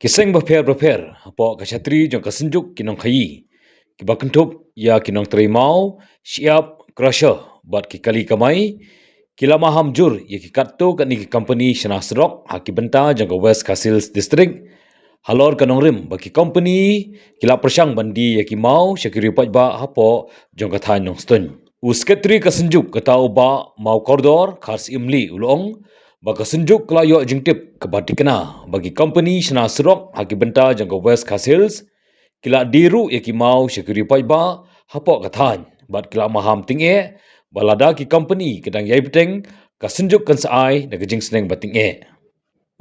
Kiseng berper po kasatri jong kasenjuk kinong kayi. Kiba kentup ya kinong terimau siap krasya bat kikali kamai. Kila maham jur ya kikatto kat ni company Shana Serok haki benta jong ke West Castles District. Halor kanong rim bagi company kila persang bandi ya ki mau syakiri pat ba hapo jong kathan nong stun. Usketri kasenjuk katau ba mau koridor khas imli ulong bagi senjuk kelayo jengtip kebati kena bagi company Shana Serok haki benta jong ke West Castles kila diru ya ki mau syakiri pat ba hapo kathan bat kila maham tinge balada ki company kedang yai beteng kasenjuk kan saai na kejing seneng bating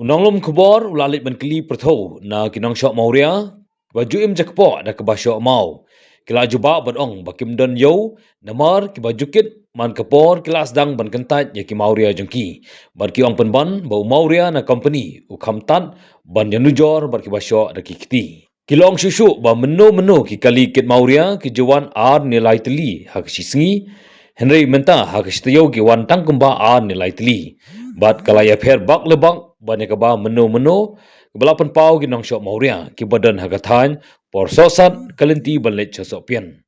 Unanglom kubor ulalit menkeli pertho na kinong syok mauria baju im jakpo na keba syok mau kila juba badong bakim don yo namar kiba jukit man kapor kila sedang ban kentat ya ki mauria jengki bar ki ong penban bau mauria na company u khamtat ban yanujor bar kiba syok da ki kiti kilong shushu ba menu ki kali kit mauria ki juan ar nilai teli hak sisngi Henry menta hak shtayo ki wan tang kumba ar nilai teli bat kalaya pher bak lebak banyak kaba menu kebelapan pau ki nong syok mauria ki badan hagathan por sosat kalenti balet chosopian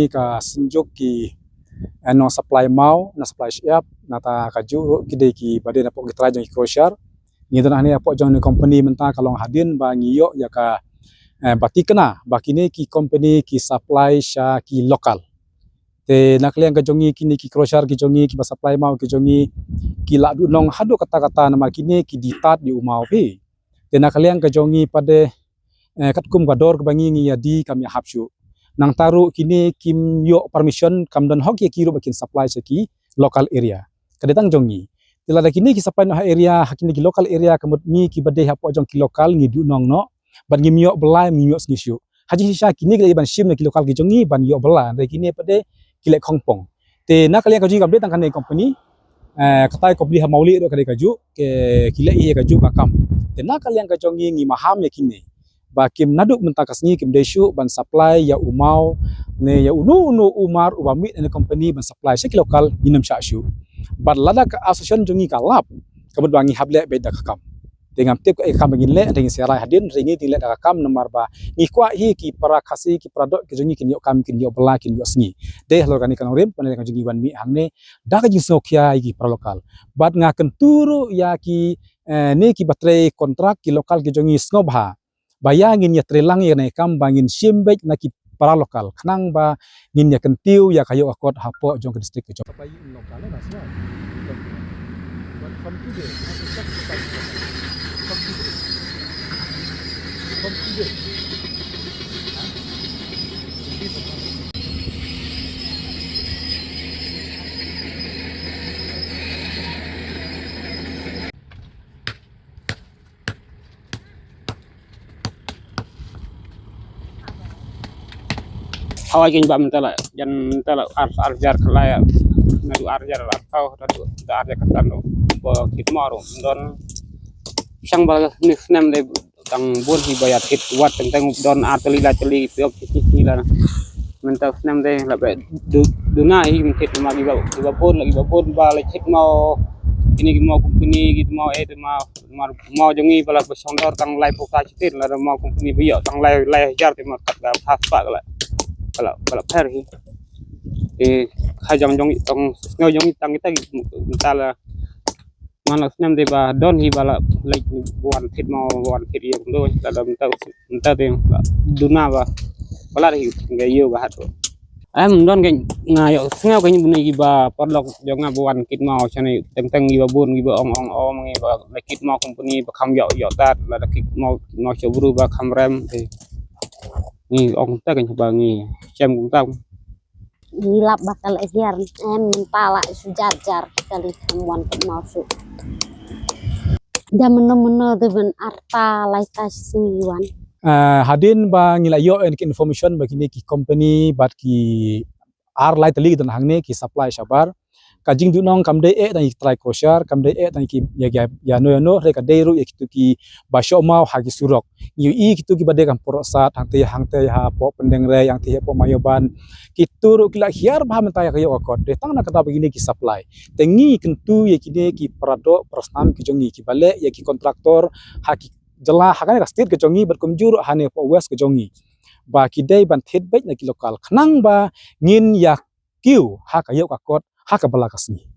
ka senjuk ki no supply mau na supply siap nata kaju kide ki bade na pok gitra jong crusher ni dan ani apok jong ni company menta kalong hadin ba ngiyo ya ka bati kena bakini ki company ki supply sha ki lokal te nakliang ka jongi kini ki crusher ki jongi ki ba supply mau ki jongi ki la du nong hadu kata-kata nama kini ki ditat di umau pi te nakliang ka jongi pade katkum kador ka bangi ngi yadi kami hapshu nang taru kini kim yo permission kam dan hok ye kiru bakin supply seki local area kadetang jongi tilada kini ki supply no area hakini ki local area kamut ni ki bade hapo jong ki local ngi du nong no ban ngi myo belai myo snishu haji sha kini ki ban shim ki local ki jongi ban yo bela re kini pade ki le khongpong te na kalian kaju kam detang kan company katai ko beli ha mauli do kade kaju ke kile ye kaju bakam te na kalian kajongi ngi maham ye kini bakim naduk mentakas ngi kim desu ban supply ya umau ne ya unu umar ubami ne company ban supply seki lokal minum syashu ban lada ka association jongi kalap kabut bangi hable beda kakam dengan tip ka kam bangin le dengan serai hadin ringi tile da kakam nomor ba ni kwa hi ki para khasi ki produk ki jongi kin yo kam kin yo bela kin yo sngi de halor kani kan rem pan kan jongi ban mi hangne da ka jing sokia ki para lokal bat ngaken turu ya ki ni ki batre kontrak ki lokal ki jongi snobha bayangin ya trelang ya kam bangin simbek na ki para lokal khnang ba ngin ya kentiu ya kayo akot hapo jong ke distrik ke jokai lokal na so from today Hawa king ba mentala jan mentala arjar kelaya nadu arjar atau nadu arjar katano bo kitmaro don sang bal ni nem de tang bon hi bayat hit wat teng don arteli la teli piok kiki la mental nem de la be du na hi mkit ma gi ba bon ba la hit mau ini mau company gitu mau mau jongi bala besondor tang lai poka citin la mau company biyo tang lai jar ti ma kat ga phak la kalau pergi hajang jong tong ngojong tang kita mentala mana senam de ba don hi bala lek buan fit mau buan fit yang do dalam mentau de duna ba bala hi ngayo ba hat am don gen ngayo ngau gen bunyi gi ba padlok jonga buan kit mau chane teng gi ba bun gi ba ong ngi ba kit mau company ba kham yo tat la kit mau chobru ba kham rem ni ông ta kan ba ngi chem cũng tao hilap bakal ehiar em mentala sujajar kali temuan masuk dan meno dengan arta laita siwan hadin ba ngilayo en ki information bagini ki company bat ki ar light li dan hangne ki supply shabar kajing dunong kam dei dan try crosser kam dei dan ki ya no re ka dei ru kitu ki basyo mau hagi surok yu i kitu ki bade kam porok sat hangte ha po pendeng re yang ti po mayoban kitu ru kila hiar bah mentaya kayo akot de tang na kata begini ki supply tengi kentu ye kide ki prado prasnam ki jongi ki bale ye ki kontraktor haki jela hakane ka state ke jongi berkumjur hane po west ke jongi ba kidai ban thet baik na ki lokal khnang ba ngin ya kiu ha kayo akot ha ka bala kasni